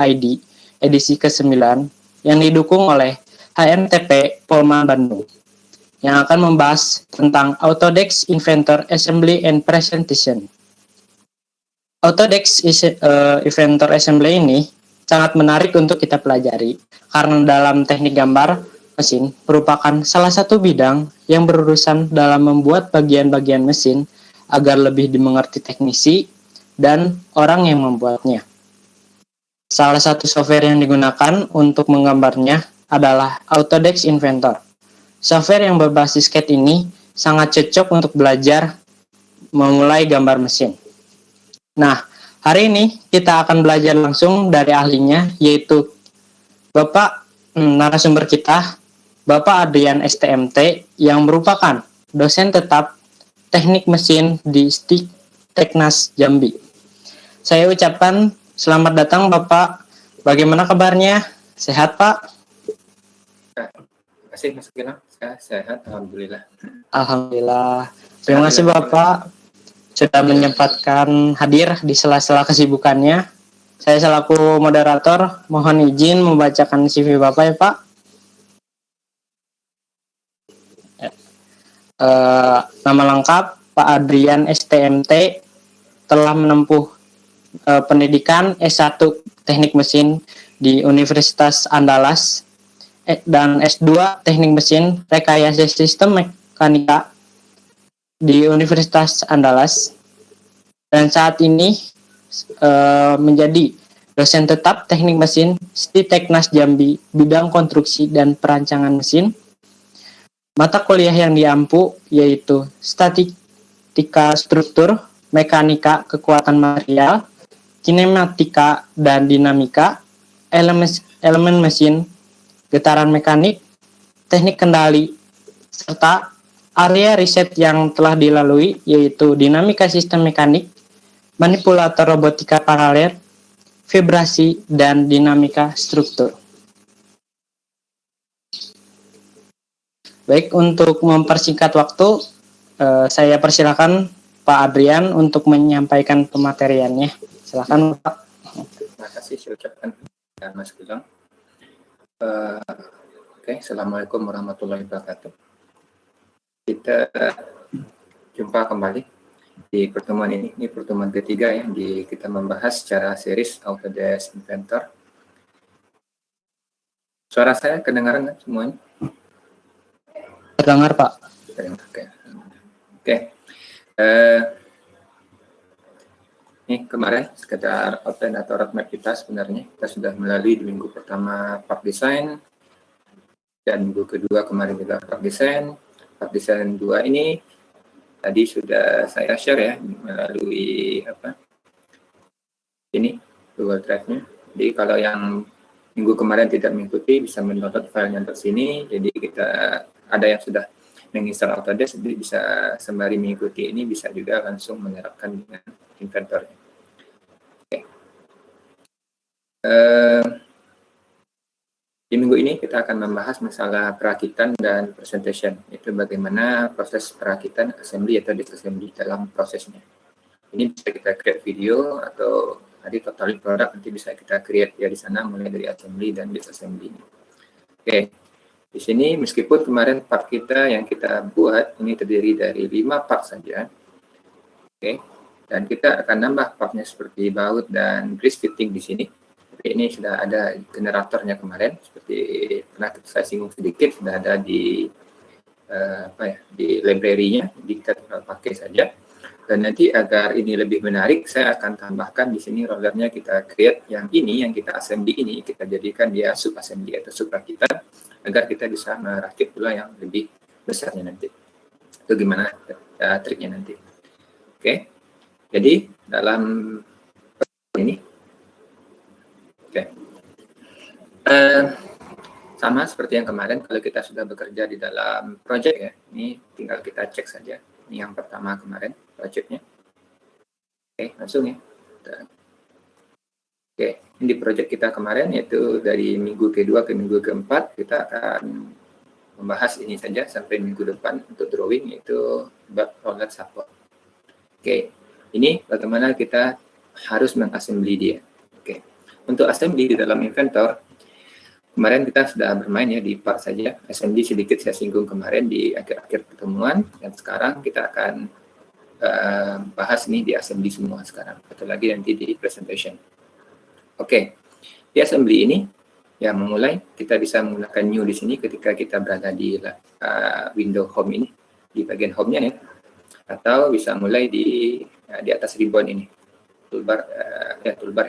ID edisi ke-9 yang didukung oleh HMTP Polman Bandung yang akan membahas tentang Autodesk Inventor Assembly and Presentation. Autodesk Inventor Assembly ini sangat menarik untuk kita pelajari karena dalam teknik gambar mesin merupakan salah satu bidang yang berurusan dalam membuat bagian-bagian mesin agar lebih dimengerti teknisi dan orang yang membuatnya. Salah satu software yang digunakan untuk menggambarnya adalah Autodesk Inventor. Software yang berbasis CAD ini sangat cocok untuk belajar memulai gambar mesin. Nah, hari ini kita akan belajar langsung dari ahlinya, yaitu Bapak narasumber kita, Bapak Adrian STMT, yang merupakan dosen tetap teknik mesin di STIK Teknas Jambi. Saya ucapkan selamat datang Bapak. Bagaimana kabarnya? Sehat Pak? Terima kasih Mas Gilang. Saya sehat, Alhamdulillah. Alhamdulillah. Terima kasih Bapak sudah menyempatkan hadir di sela-sela kesibukannya. Saya selaku moderator mohon izin membacakan CV Bapak ya Pak. Nama lengkap Pak Adrian STMT, telah menempuh pendidikan S1 Teknik Mesin di Universitas Andalas dan S2 Teknik Mesin Rekayasa Sistem Mekanika di Universitas Andalas, dan saat ini menjadi dosen tetap teknik mesin STIK Teknas Jambi bidang konstruksi dan perancangan mesin. Mata kuliah yang diampu yaitu statika struktur, mekanika kekuatan material, kinematika dan dinamika, elemen mesin, getaran mekanik, teknik kendali, serta area riset yang telah dilalui yaitu dinamika sistem mekanik, manipulator robotika paralel, vibrasi, dan dinamika struktur. Baik, untuk mempersingkat waktu, saya persilakan Pak Adrian untuk menyampaikan pemateriannya. Silakan Pak. Terima kasih, saya ucapkan Mas Gilang. Assalamualaikum warahmatullahi wabarakatuh. Kita jumpa kembali di pertemuan ini. Ini pertemuan ketiga ya, kita membahas secara series Autodesk Inventor. Suara saya kedengaran kan semuanya? Terdengar Pak. Oke. Ini kemarin sekedar outline atau roadmap kita sebenarnya. Kita sudah melalui di minggu pertama part design, dan minggu kedua kemarin juga part design. Part design 2 ini tadi sudah saya share ya melalui ini Google Drive-nya. Jadi kalau yang minggu kemarin tidak mengikuti bisa mendownload filenya di sini. Jadi kita ada yang sudah menginstal Autodesk, jadi bisa sembari mengikuti ini bisa juga langsung menerapkan dengan inventornya. Oke. Di minggu ini kita akan membahas masalah perakitan dan presentation, yaitu bagaimana proses perakitan assembly atau disassembly dalam prosesnya. Ini bisa kita create video atau tadi total product nanti bisa kita create ya di sana mulai dari assembly dan disassembly. Oke, di sini meskipun kemarin part kita yang kita buat ini terdiri dari 5 part saja, oke, dan kita akan nambah partnya seperti baut dan grease fitting di sini. Ini sudah ada generatornya kemarin, seperti pernah saya singgung sedikit, sudah ada di di library-nya, jadi kita tinggal pakai saja. Dan nanti agar ini lebih menarik, saya akan tambahkan di sini rollernya kita create yang ini, yang kita assembly ini, kita jadikan dia sub assembly atau sub rakitan, agar kita bisa merakit pula yang lebih besarnya nanti. Itu gimana triknya nanti. Oke, jadi dalam ini. Oke. Sama seperti yang kemarin, kalau kita sudah bekerja di dalam project ya, ini tinggal kita cek saja. Ini yang pertama kemarin, projectnya. Oke, langsung ya. Oke, ini di project kita kemarin, yaitu dari minggu kedua ke minggu keempat, kita akan membahas ini saja sampai minggu depan untuk drawing, yaitu roller support. Oke, ini bagaimana kita harus mengassembly dia. Oke. Untuk assembly di dalam Inventor, kemarin kita sudah bermain ya di part saja. Assembly sedikit saya singgung kemarin di akhir-akhir pertemuan, dan sekarang kita akan bahas nih di assembly semua sekarang, atau lagi nanti di presentation. Oke, di assembly ini ya memulai kita bisa menggunakan new di sini ketika kita berada di window home ini, di bagian home-nya ya, atau bisa mulai di atas ribbon ini, toolbar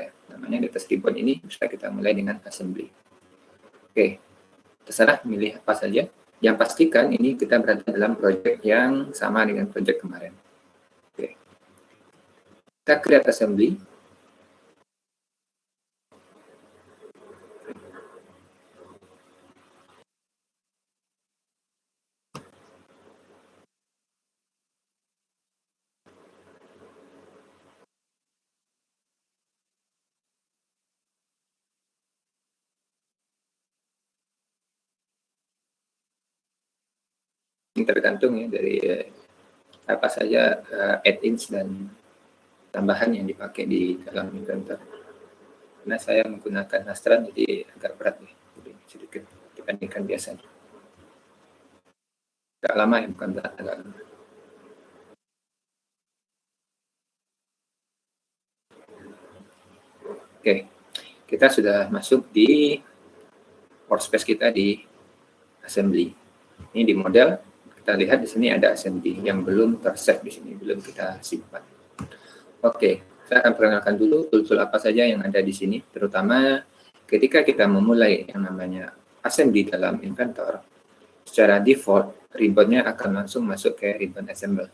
ya namanya, di atas ribbon ini bisa kita mulai dengan assembly. Oke, terserah milih apa saja. Yang pastikan ini kita berada dalam project yang sama dengan project kemarin. Oke, kita create assembly. Ini tergantung ya dari apa saja add-ins dan tambahan yang dipakai di dalam Inventor. Karena saya menggunakan Nastran jadi agak berat nih, jadi sedikit dibandingkan biasanya. Agak lama ya, bukan berat, agak lama. Oke, kita sudah masuk di workspace kita di assembly. Ini di model, kita lihat di sini ada assembly yang belum tersave di sini, belum kita simpan. Oke, saya akan perkenalkan dulu tool-tool apa saja yang ada di sini, terutama ketika kita memulai yang namanya assembly dalam Inventor. Secara default, ribbon-nya akan langsung masuk ke ribbon assemble.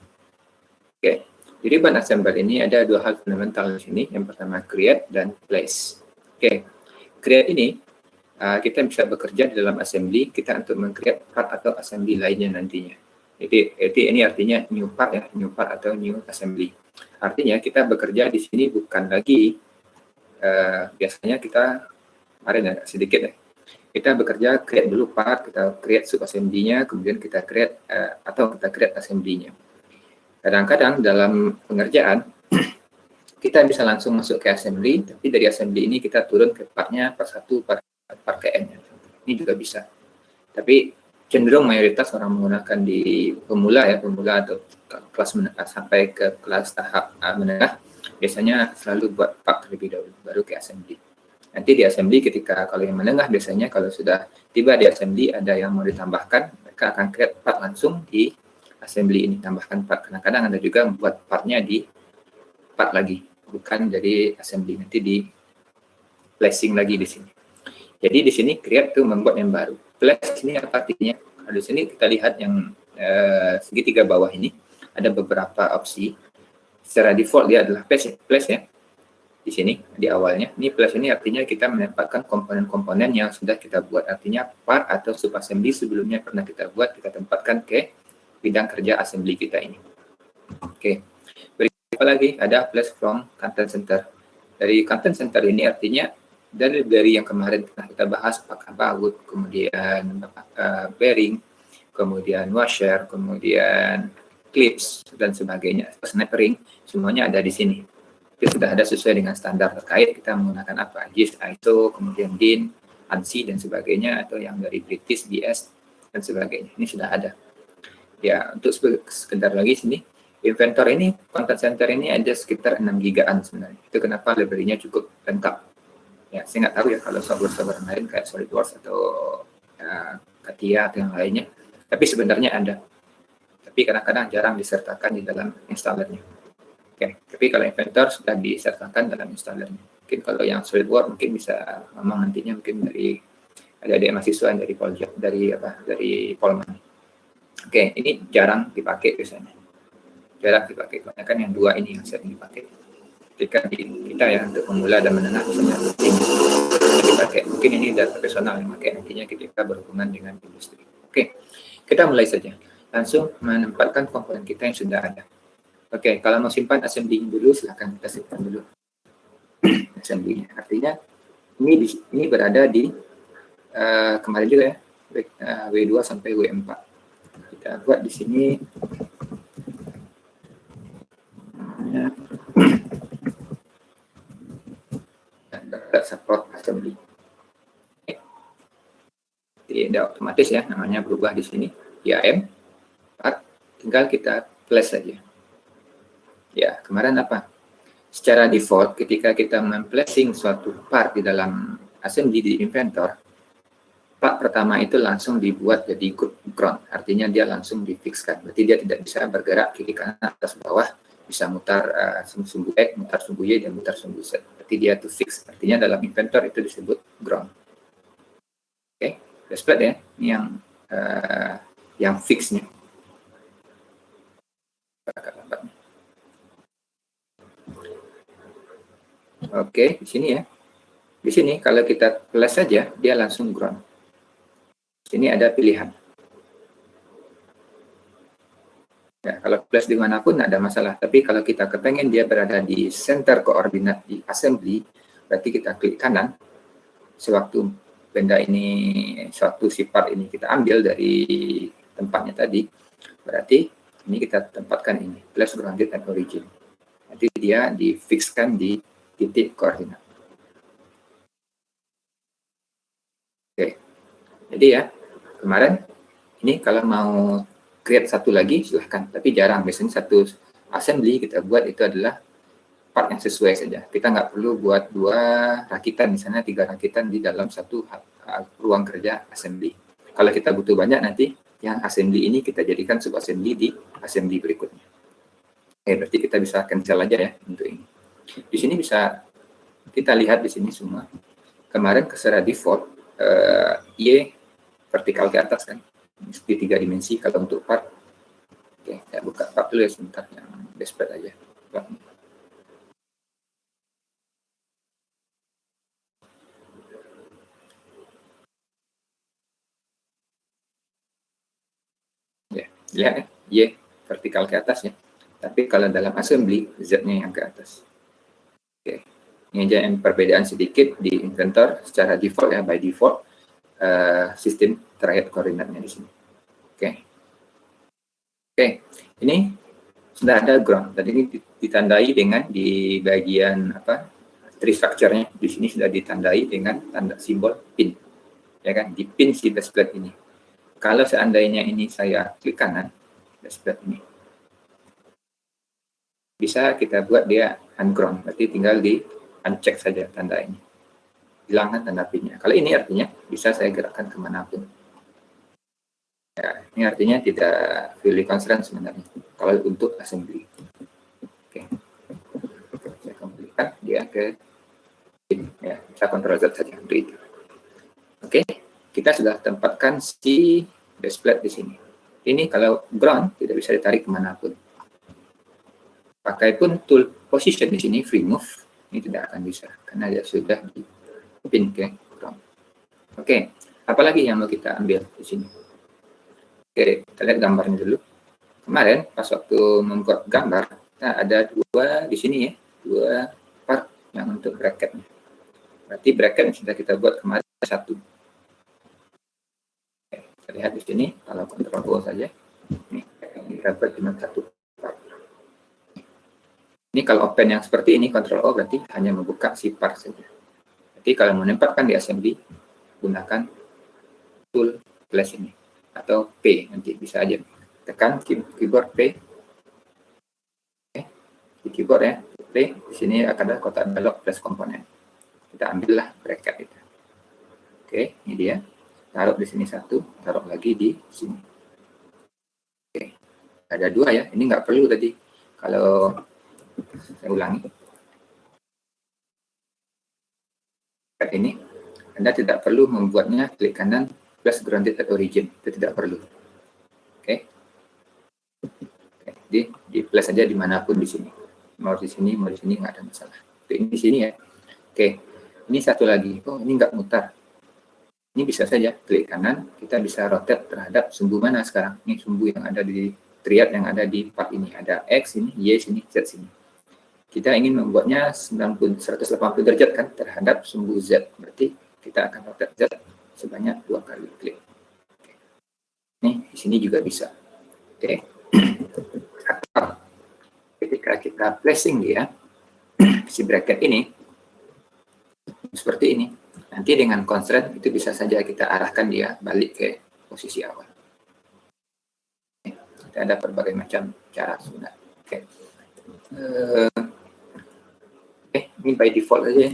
Oke, di ribbon assemble ini ada dua hal fundamental di sini. Yang pertama create dan place. Oke, create ini kita bisa bekerja di dalam assembly kita untuk meng-create part atau assembly lainnya nantinya. Jadi ini artinya new part ya, new part atau new assembly. Artinya kita bekerja di sini bukan lagi biasanya kita kemarin ya sedikit ya. Kita bekerja create dulu part, kita create sub assembly-nya, kemudian kita create atau kita create assembly-nya. Kadang-kadang dalam pengerjaan kita bisa langsung masuk ke assembly, tapi dari assembly ini kita turun ke partnya part 1, part ke N. Ini juga bisa. Tapi cenderung mayoritas orang menggunakan di pemula atau kelas menengah sampai ke kelas tahap menengah, biasanya selalu buat part terlebih dahulu, baru ke assembly. Nanti di assembly ketika kalau yang menengah biasanya kalau sudah tiba di assembly ada yang mau ditambahkan, mereka akan create part langsung di assembly ini, tambahkan part. Kadang-kadang ada juga membuat partnya di part lagi, bukan dari assembly, nanti di placing lagi di sini. Jadi di sini create itu membuat yang baru. Place ini apa artinya? Kalau di sini kita lihat yang segitiga bawah ini ada beberapa opsi. Secara default dia adalah place ya. Di sini di awalnya. Ini place ini artinya kita menempatkan komponen-komponen yang sudah kita buat. Artinya part atau sub assembly sebelumnya pernah kita buat, kita tempatkan ke bidang kerja assembly kita ini. Oke. Berikut lagi ada place from content center. Dari content center ini artinya dari yang kemarin kita bahas, apakah baut, kemudian bearing, kemudian washer, kemudian clips dan sebagainya, snap-ring, semuanya ada di sini. Itu sudah ada sesuai dengan standar terkait kita menggunakan apa, JIS, ISO, kemudian DIN, ANSI dan sebagainya, atau yang dari British, BS dan sebagainya. Ini sudah ada. Ya, untuk sekedar lagi sini, Inventor ini, content center ini ada sekitar 6 gigaan sebenarnya. Itu kenapa library-nya cukup lengkap. Ya, saya nggak tahu ya kalau software lain kayak SolidWorks atau Katia atau yang lainnya. Tapi sebenarnya ada. Tapi kadang-kadang jarang disertakan di dalam installernya. Oke, tapi kalau Inventor sudah disertakan dalam installernya. Mungkin kalau yang SolidWorks mungkin bisa memang nantinya mungkin dari ada mahasiswa dari Polman. Oke, ini jarang dipakai biasanya. Jarang dipakai. Karena kan yang dua ini yang sering dipakai. Ketika kita ya untuk pemula dan menengah misalnya dipakai. Mungkin ini data personal yang pakai nantinya ketika berhubungan dengan industri. Oke, kita mulai saja. Langsung menempatkan komponen kita yang sudah ada. Oke, kalau mau simpan assembly dulu, silakan kita simpan dulu assembly-nya. Artinya ini berada di kemarin juga ya, W2 sampai W4. Kita buat di sini. Ya. Support assembly. Okay. Tidak otomatis ya, namanya berubah di sini. IAM, part, tinggal kita plus saja. Ya, kemarin apa? Secara default, ketika kita memplacing suatu part di dalam assembly di inventor, part pertama itu langsung dibuat jadi ground, artinya dia langsung difixkan. Berarti dia tidak bisa bergerak kiri kanan atas bawah, bisa mutar sumbu X, mutar sumbu Y, dan mutar sumbu Z. Berarti dia itu fix, artinya dalam inventor itu disebut ground. Oke, display ya, ini yang fixnya. Oke, di sini ya. Di sini kalau kita plus saja, dia langsung ground. Sini ada pilihan. Ya, kalau plus dimanapun tidak ada masalah. Tapi kalau kita kepengen dia berada di center koordinat di assembly, berarti kita klik kanan. Sewaktu benda ini, suatu sifat ini kita ambil dari tempatnya tadi, berarti ini kita tempatkan ini, plus grounded at origin. Nanti dia difixkan di titik koordinat. Oke, jadi ya, kemarin ini kalau mau create satu lagi silahkan, tapi jarang. Biasanya satu assembly kita buat itu adalah part yang sesuai saja. Kita nggak perlu buat 2 rakitan, misalnya 3 rakitan di dalam satu ruang kerja assembly. Kalau kita butuh banyak, nanti yang assembly ini kita jadikan sub assembly di assembly berikutnya. Oke, berarti kita bisa cancel aja ya untuk ini. Di sini bisa kita lihat di sini semua. Kemarin secara default Y vertikal ke atas kan, di 3 dimensi. Kalau untuk part, oke, saya buka part dulu ya sebentar, yang display aja. Ya, lihat ya, Y vertikal ke atas ya. Tapi kalau dalam assembly, Z-nya yang ke atas. Oke, ini aja yang perbedaan sedikit di inventor secara default ya, by default sistem terakhir koordinatnya di sini. Oke, ini sudah ada ground. Tadi ini ditandai dengan di bagian apa, tree structure-nya. Di sini sudah ditandai dengan tanda simbol pin, ya kan? Di pin si base plate ini. Kalau seandainya ini saya klik kanan, base plate ini, bisa kita buat dia unground. Berarti tinggal di uncheck saja tanda ini, hilangkan tanda pinnya. Kalau ini artinya bisa saya gerakkan kemanapun. Ya, ini artinya tidak fully constrained sebenarnya kalau untuk assembly. Oke, saya kembalikan dia ke ini. Ya, kita Ctrl Z saja untuk itu. Oke, kita sudah tempatkan si base plate di sini. Ini kalau ground tidak bisa ditarik kemanapun. Pakai pun tool position di sini, free move, ini tidak akan bisa karena dia sudah di pin ke ground. Oke, apalagi yang mau kita ambil di sini? Oke, kita lihat gambarnya dulu. Kemarin pas waktu membuat gambar, kita ada 2 di sini ya, 2 part yang untuk bracketnya. Berarti bracket yang sudah kita buat kemarin 1. Oke, kita lihat di sini, kalau Ctrl O saja, ini kita buat cuma 1 part. Ini kalau open yang seperti ini, Ctrl O berarti hanya membuka si part saja. Jadi kalau menempatkan di assembly, gunakan tool plus ini. Atau P, nanti bisa aja tekan keyboard P. Oke, di keyboard ya, P. Di sini akan ada kotak dialog plus komponen. Kita ambillah bracket itu. Oke, ini dia. Taruh di sini 1, taruh lagi di sini. Oke, ada 2 ya. Ini nggak perlu tadi. Kalau saya ulangi, bracket ini Anda tidak perlu membuatnya klik kanan plus grounded at origin, itu tidak perlu. Oke. Jadi di plus saja dimanapun di sini. Mau di sini nggak ada masalah. Ini di sini ya. Oke. Ini satu lagi. Oh, ini nggak mutar. Ini bisa saja klik kanan, kita bisa rotate terhadap sumbu mana sekarang. Ini sumbu yang ada di triad yang ada di part ini. Ada X ini, Y sini, Z sini. Kita ingin membuatnya 180 derajat kan terhadap sumbu Z. Berarti kita akan rotate Z sebanyak 2 kali klik. Nih, di sini juga bisa. Oke. Atau ketika kita placing dia, si bracket ini, seperti ini. Nah, Nanti dengan constraint itu bisa saja kita arahkan dia balik ke posisi awal. Kita ada berbagai macam cara sebenarnya. Oke. Ini by default aja ya.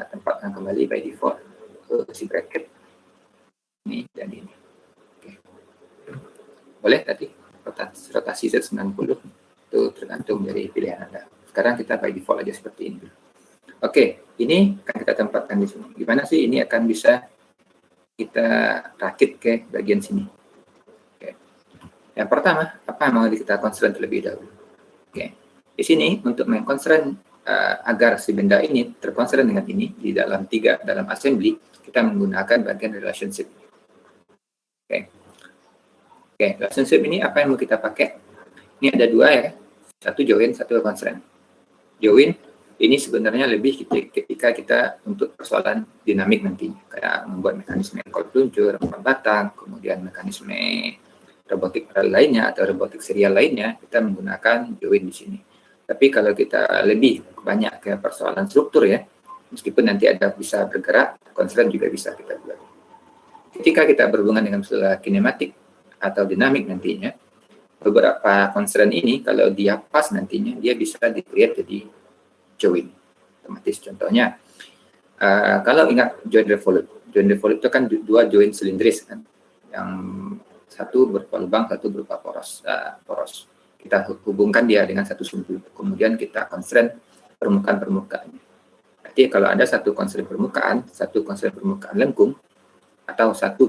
Tempatkan kembali by default ke si bracket ini dan ini. Oke. Boleh tadi rotasi Z90 itu tergantung dari pilihan Anda. Sekarang kita by default aja seperti ini. Oke, ini akan kita tempatkan di sini. Gimana sih ini akan bisa kita rakit ke bagian sini? Oke. Yang pertama, apa yang mau kita constraint terlebih dahulu? Oke. Di sini untuk mengconstraint agar si benda ini terconstraint dengan ini di dalam assembly, kita menggunakan bagian relationship. Oke. Oke, relationship ini apa yang mau kita pakai? Ini ada dua ya, satu join, satu constraint. Join ini sebenarnya lebih ketika kita untuk persoalan dinamik nanti, kayak membuat mekanisme kol peluncur, batang, kemudian mekanisme robotik lainnya atau robotik serial lainnya, kita menggunakan join di sini. Tapi kalau kita lebih banyak ke persoalan struktur ya, meskipun nanti ada bisa bergerak, constraint juga bisa kita buat. Ketika kita berhubungan dengan masalah kinematik atau dinamik nantinya, beberapa constraint ini kalau dia pas nantinya, dia bisa di-create jadi join otomatis. Contohnya, kalau ingat join revolute itu kan dua join silindris kan, yang satu berupa lubang, satu berupa poros. Kita hubungkan dia dengan satu sumbu, kemudian kita constraint permukaan-permukaannya. Berarti kalau ada satu constraint permukaan lengkung, atau satu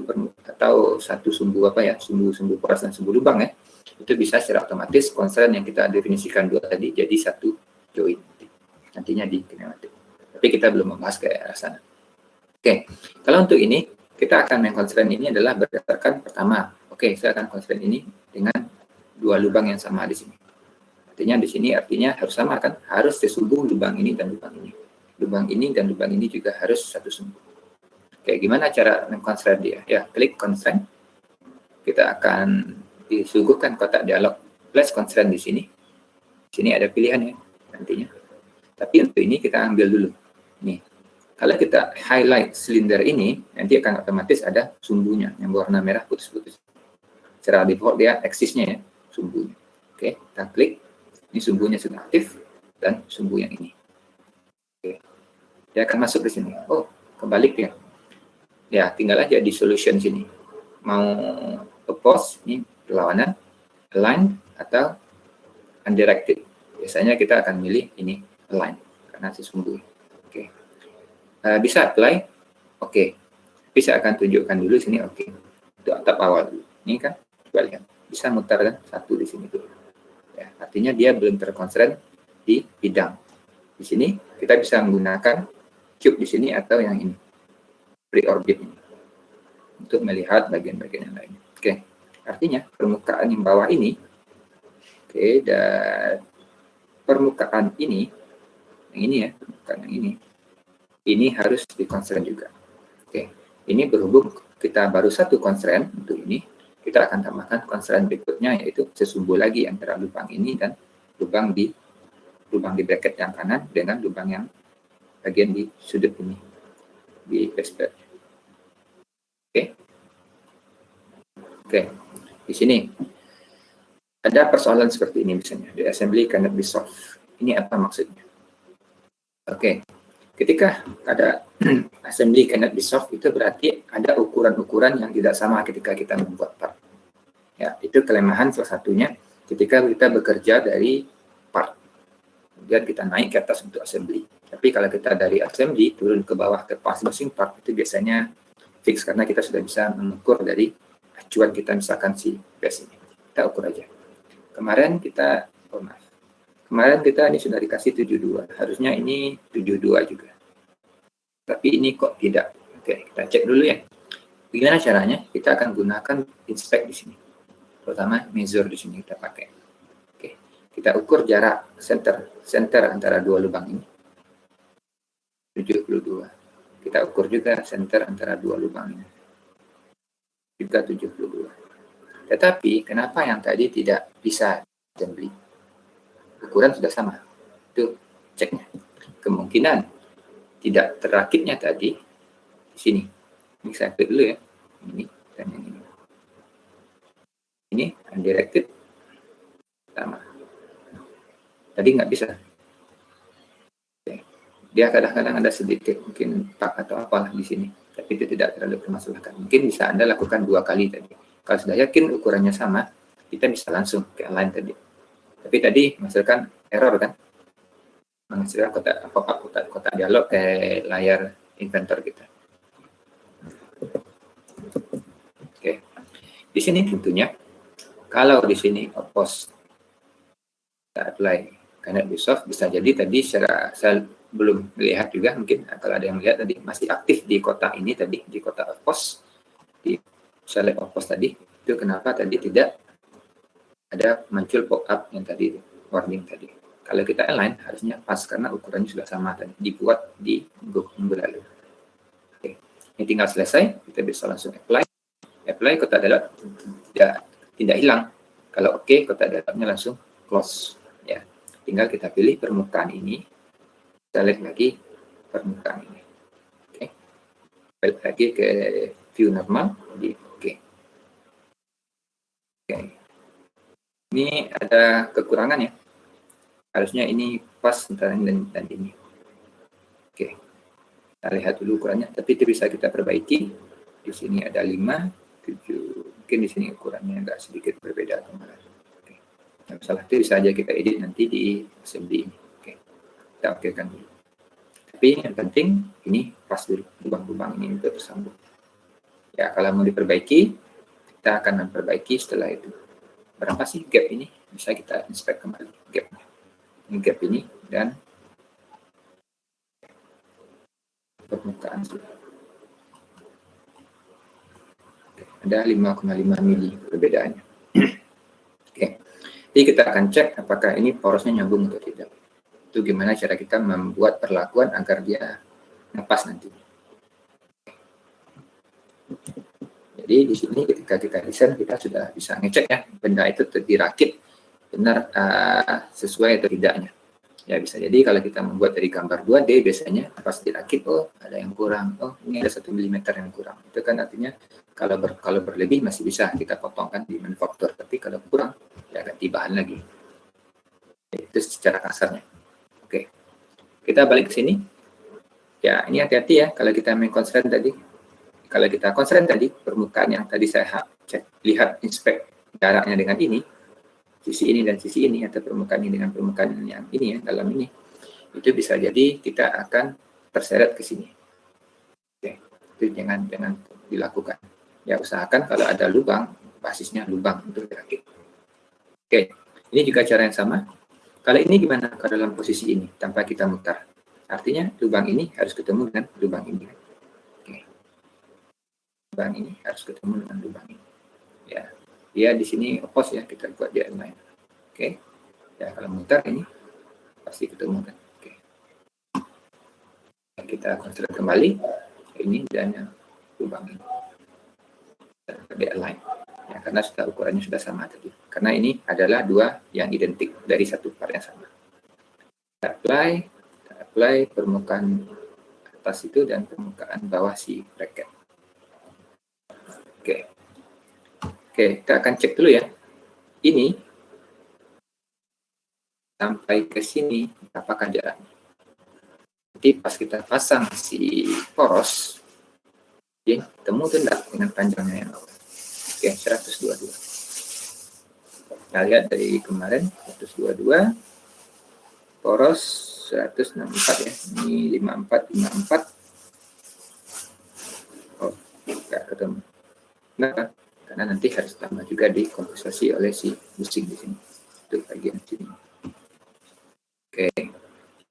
sumbu sumbu poros dan sumbu lubang ya, itu bisa secara otomatis constraint yang kita definisikan dua tadi jadi satu join nantinya di kinematik. Tapi kita belum membahas ke arah sana. Oke, kalau untuk ini kita akan mengconstraint ini adalah berdasarkan pertama, saya akan constraint ini dengan dua lubang yang sama di sini. Artinya di sini harus sama kan? Harus sesumbu lubang ini dan lubang ini. Lubang ini dan lubang ini juga harus satu sumbu. Oke, gimana cara mengconstraint dia? Ya, klik constraint. Kita akan disuguhkan kotak dialog plus constraint di sini. Di sini ada pilihan ya nantinya. Tapi untuk ini kita ambil dulu. Nih, kalau kita highlight silinder ini, nanti akan otomatis ada sumbunya yang berwarna merah putus-putus. Secara default dia eksisnya ya, sumbunya. Oke, kita klik. Ini sumbunya sudah aktif dan sumbu yang ini. Oke, dia akan masuk ke sini. Oh, kebalik ya. Ya, tinggal aja di solution sini. Mau oppose, ini berlawanan, align, atau undirected. Biasanya kita akan milih ini align, karena sesumbu. Oke. Bisa apply? Oke. Bisa akan tunjukkan dulu sini, oke. Itu atap awal dulu. Ini kan, coba lihat. Bisa mutar kan, satu di sini dulu. Ya, artinya dia belum terconstraint di bidang. Di sini, kita bisa menggunakan cube di sini atau yang ini. Pre-orbit ini untuk melihat bagian-bagian yang lain. Oke, artinya permukaan yang bawah ini, dan permukaan ini, yang ini ya, permukaan yang ini harus di-constraint juga. Oke, ini berhubung kita baru satu constraint untuk ini, kita akan tambahkan constraint berikutnya yaitu sesumbu lagi antara lubang ini dan lubang di bracket yang kanan dengan lubang yang bagian di sudut ini di baseplate. Oke. Di sini ada persoalan seperti ini misalnya, the assembly cannot be solved. Ini apa maksudnya? Oke. Ketika ada assembly cannot be solved, itu berarti ada ukuran-ukuran yang tidak sama ketika kita membuat part. Ya, itu kelemahan salah satunya ketika kita bekerja dari part. Kemudian kita naik ke atas untuk assembly. Tapi kalau kita dari assembly turun ke bawah ke masing-masing part, itu biasanya fix karena kita sudah bisa mengukur dari acuan kita misalkan si base ini. Kita ukur aja. Kemarin kita ini sudah dikasih 72. Harusnya ini 72 juga. Tapi ini kok tidak. Oke, kita cek dulu ya. Bagaimana caranya? Kita akan gunakan inspect di sini. Terutama measure di sini kita pakai. Oke, kita ukur jarak center antara dua lubang ini. 72. Kita ukur juga center antara dua lubang ini. Juga 72. Tetapi kenapa yang tadi tidak bisa assembly? Ukuran sudah sama. Itu ceknya. Kemungkinan tidak terakitnya tadi di sini. Ini saya klik dulu ya, ini dan yang ini. Ini undirected sama. Tadi nggak bisa. Oke. Dia kadang-kadang ada sedikit mungkin bug atau apalah di sini, tapi itu tidak terlalu bermasalah. Mungkin bisa Anda lakukan 2 kali tadi. Kalau sudah yakin ukurannya sama, kita bisa langsung ke align tadi. Tapi tadi menghasilkan error kan? Menghasilkan kotak dialog ke layar inventor kita. Oke. Di sini tentunya kalau di sini oppose kita apply cannot be solved, bisa jadi tadi secara saya belum melihat juga, mungkin kalau ada yang melihat tadi masih aktif di kotak ini tadi, di kotak oppose, di select oppose tadi, itu kenapa tadi tidak ada muncul pop-up yang tadi warning tadi. Kalau kita align harusnya pas karena ukurannya sudah sama tadi, dibuat di minggu lalu. Oke. Ini tinggal selesai, kita bisa langsung apply kotak dialog tidak hilang. Kalau oke, kotak dialognya langsung close ya. Tinggal kita pilih permukaan ini, select lagi permukaan ini. Oke. Balik lagi ke view normal di oke. Oke. Ini ada kekurangan ya. Harusnya ini pas antara ini dan ini. Oke. Kita lihat dulu ukurannya, tapi itu bisa kita perbaiki. Di sini ada 5, 7. Mungkin di sini ukurannya agak sedikit berbeda atau malah. Oke. Nah, masalah itu bisa aja kita edit nanti di assembly ini. Oke. Kita okekan dulu. Tapi yang penting ini pas dulu, lubang-lubang ini untuk tersambung. Ya, kalau mau diperbaiki, kita akan memperbaiki setelah itu. Berapa sih gap ini? Bisa kita inspect kembali gapnya. Ini gap ini dan permukaan sudah. Ada 5,5 mili perbedaannya. Oke. Jadi kita akan cek apakah ini porosnya nyambung atau tidak. Itu gimana cara kita membuat perlakuan agar dia ngepas nanti. Jadi di sini ketika kita desain kita sudah bisa ngecek ya benda itu dirakit benar sesuai atau tidaknya. Ya bisa jadi kalau kita membuat dari gambar 2D biasanya pas dirakit ada yang kurang, ini ada 1 mm yang kurang. Itu kan artinya kalau berlebih masih bisa kita potongkan di manufaktur, tapi kalau kurang ya ganti bahan lagi. Itu secara kasarnya. Oke. Kita balik ke sini. Ya, ini hati-hati ya kalau kita main constraint tadi. Kalau kita constraint tadi permukaan yang tadi saya lihat inspect jaraknya dengan ini, sisi ini dan sisi ini, atau permukaan ini dengan permukaan yang ini ya, dalam ini, itu bisa jadi kita akan terseret ke sini. Oke, itu jangan dilakukan. Ya usahakan kalau ada lubang, basisnya lubang untuk dirakit. Oke, ini juga cara yang sama. Kalau ini gimana kalau dalam posisi ini tanpa kita mutar? Artinya lubang ini harus ketemu dengan lubang ini. Oke. Lubang ini harus ketemu dengan lubang ini. Ya. Dia di sini oppose ya, kita buat dia align. Oke. Ya, kalau mutar ini pasti ketemu kan. Oke. Kita konstruksi kembali ini dan lubang ini. Dia align. Ya, karena sudah ukurannya sudah sama tadi. Karena ini adalah dua yang identik dari satu part yang sama. Kita apply permukaan atas itu dan permukaan bawah si bracket. Oke. Oke, kita akan cek dulu ya. Ini sampai ke sini apakah jaraknya. Jadi pas kita pasang si poros, ya, ketemu tuh enggak dengan panjangnya yang awal. Oke, 122. Kita lihat dari kemarin 122, poros 164 ya. Ini 54. Oh, enggak ketemu. Kenapa? Karena nanti harus tambah juga dikompensasi oleh si bushing di sini. Itu bagian sini. Oke.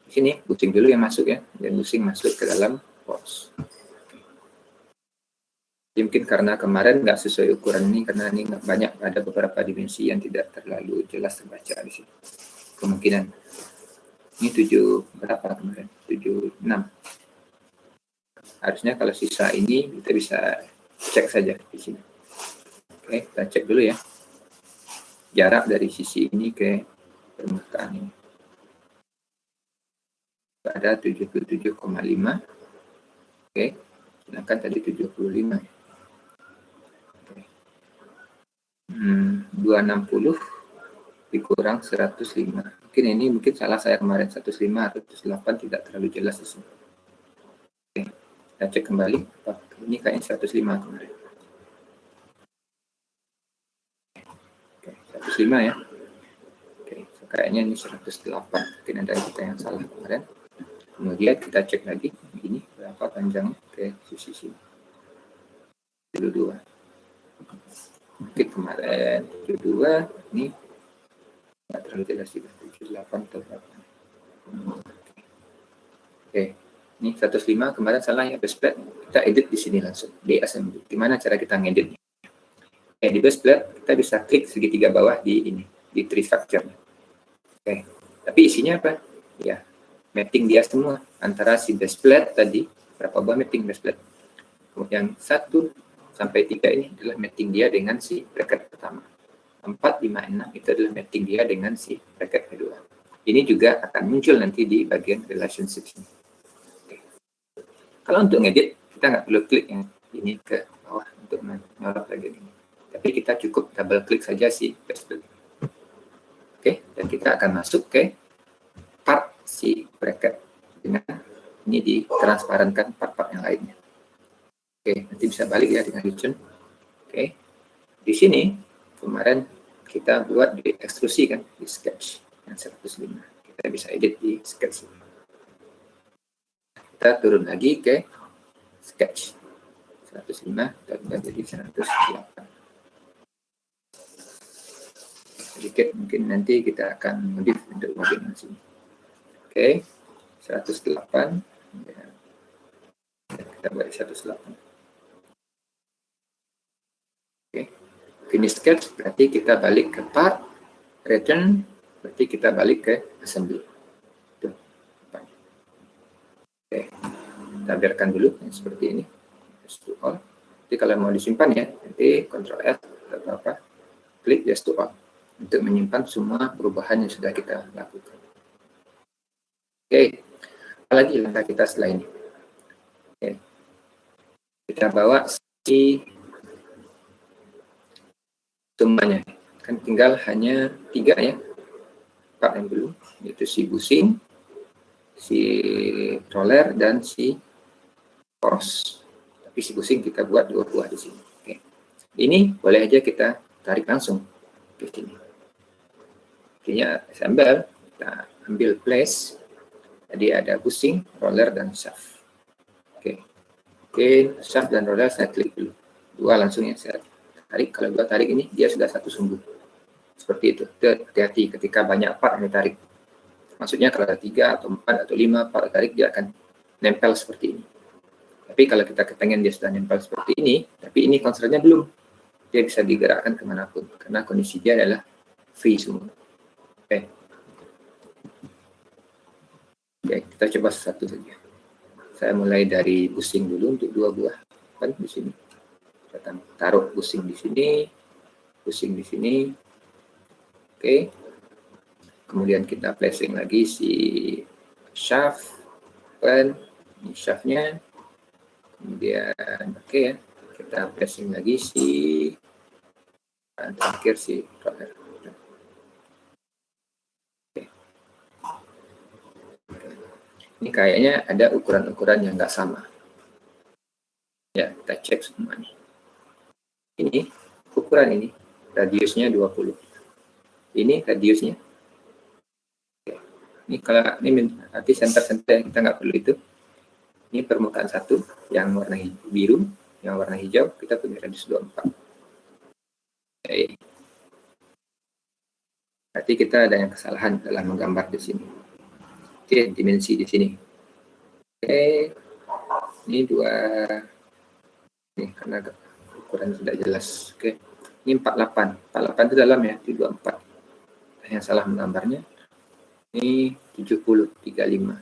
Di sini bushing dulu yang masuk ya, dan bushing masuk ke dalam poros. Mungkin karena kemarin nggak sesuai ukuran ini, karena ini banyak, ada beberapa dimensi yang tidak terlalu jelas terbaca di sini. Kemungkinan ini 7 berapa kemarin? 76. Harusnya kalau sisa ini kita bisa cek saja di sini. Oke, kita cek dulu ya. Jarak dari sisi ini ke permukaan ini. Ada 77,5. Oke. sedangkan tadi 75. 260 dikurang 105. Mungkin salah saya kemarin, 105 atau 108 tidak terlalu jelas di sini. Oke, kita cek kembali. Ini kayaknya 105 kemarin. Oke, 105 ya. Oke, kayaknya ini 108. Mungkin ada kita yang salah kemarin. Kemudian kita cek lagi ini berapa panjangnya ke sisi sini. 72. Oke, kemarin 72, ini nggak terlalu jelas juga, 78 atau berapa. Oke, ini 105 kemarin salah ya, base plate. Kita edit di sini langsung, di assembly. Gimana cara kita ngeditnya? Di base plate kita bisa klik segitiga bawah di ini, di tree structure. Oke, tapi isinya apa? Ya, mapping dia semua antara si base plate tadi, berapa buah mapping base plate. Kemudian 1 sampai 3 ini adalah mapping dia dengan si bracket pertama. 4, 5, 6 itu adalah mapping dia dengan si bracket kedua. Ini juga akan muncul nanti di bagian relationship ini. Oke. Kalau untuk ngedit, kita nggak perlu klik yang ini ke bawah untuk menyorot bagian ini. Tapi kita cukup double klik saja si base plate. Oke, dan kita akan masuk ke part si bracket dengan ini ditransparankan part-part yang lainnya. Oke, nanti bisa balik ya dengan region. Oke, di sini kemarin kita buat di ekstrusi kan, di sketch yang 105. Kita bisa edit di sketch. Kita turun lagi ke sketch 105 dan jadi 108. Sedikit mungkin nanti kita akan modif untuk bagian sini. Oke, 108. Ya. Kita buat 108. Oke, finish sketch berarti kita balik ke part, return berarti kita balik ke assembly. Tuh. Oke, kita biarkan dulu yang seperti ini. Yes to all. Jadi kalau mau disimpan ya, nanti Ctrl S atau apa, klik yes to all untuk menyimpan semua perubahan yang sudah kita lakukan. Oke, apalagi langkah kita setelah ini. Oke. Kita bawa si semuanya, kan tinggal hanya 3 ya, 4 yang belum, yaitu si bushing, si roller, dan si poros. Tapi si bushing kita buat 2 buah di sini. Oke. Ini boleh aja kita tarik langsung ke sini. Artinya assemble, kita ambil place, jadi ada bushing, roller, dan shaft. Oke. Oke, shaft dan roller saya klik dulu. 2 langsung ya saya tarik. Kalau 2 tarik ini dia sudah 1 sumbu. Seperti itu. Hati-hati ketika banyak part yang ditarik. Maksudnya kalau ada 3 atau 4 atau 5 part tarik, dia akan nempel seperti ini. Tapi kalau kita kepengen dia sudah nempel seperti ini, tapi ini konsernya belum, dia bisa digerakkan kemanapun karena kondisi dia adalah free semua. Oke, kita coba satu saja. Saya mulai dari bushing dulu untuk 2 buah kan di sini. Kita taruh bushing di sini, bushing di sini. Oke. Kemudian kita placing lagi si shaft, pen, ini shaftnya. Kemudian oke ya, kita placing lagi si terakhir si roller. Ini kayaknya ada ukuran-ukuran yang nggak sama. Ya, kita cek semuanya. Ini ukuran ini, radiusnya 20. Ini radiusnya. Ini kalau ini nanti center-center kita nggak perlu itu. Ini permukaan 1 yang warna biru, yang warna hijau kita punya radius 24. Oke. Berarti kita ada yang kesalahan dalam menggambar di sini. Oke, dimensi di sini. Oke, ini 2. Ini karena ukuran tidak jelas. Oke, ini 48. 48 itu dalam ya, di 24. Yang salah menggambarnya. Ini 70, 35.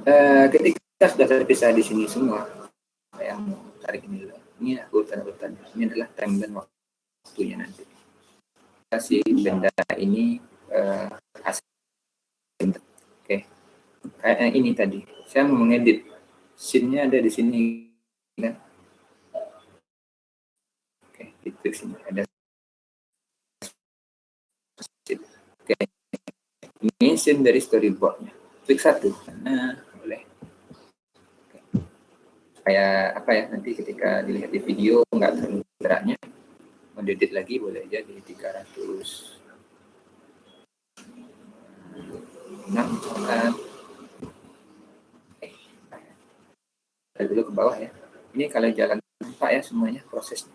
Ketika sudah terpisah di sini semua, yang tarik ini dulu. Ini urutan-urutan. Ini adalah timeline waktunya nanti. Si benda ini hasil. Oke. Kayak ini tadi. Saya mau mengedit. Scene-nya ada di sini. Kan? Oke, itu sini ada. Oke. Ini scene dari storyboard-nya. Klik satu. Nah, boleh. Oke. Kayak apa ya, nanti ketika dilihat di video nggak terlalu beratnya, mau edit lagi boleh aja di 300. Nah, misalkan dulu ke bawah ya. Ini kalau jalan nampak ya semuanya prosesnya.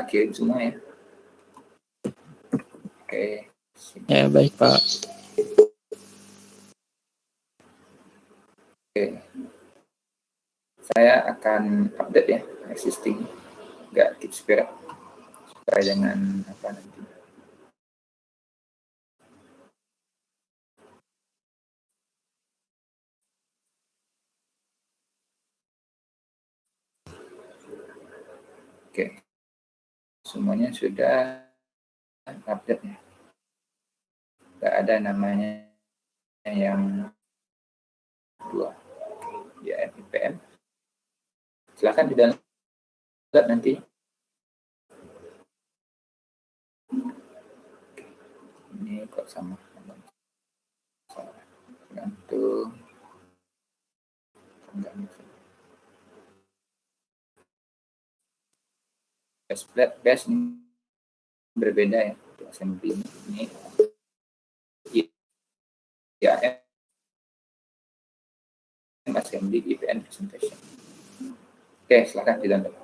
kirim semua ya. Oke. Ya, baik Pak. Oke. Saya akan update ya existing, nggak keep spare supaya jangan apa nanti. Oke, semuanya sudah update ya. Nggak ada namanya yang dua ya IPM. Silahkan di download nanti. Ini kok sama gantung base ini berbeda ya untuk assembly ini ya assembly IPN presentation. Oke, silahkan di download.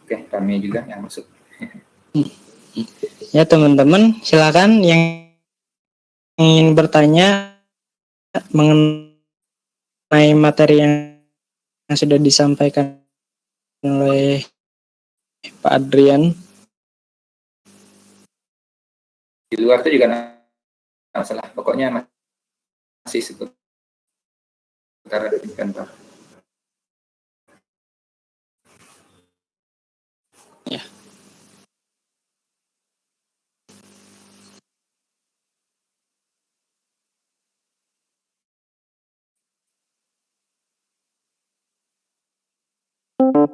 Oke, kami juga yang masuk. Ya teman-teman, silakan yang ingin bertanya mengenai materi yang sudah disampaikan oleh Pak Adrian. Di luar itu juga masalah, pokoknya masih seputar kantor. Ya. Thank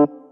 you.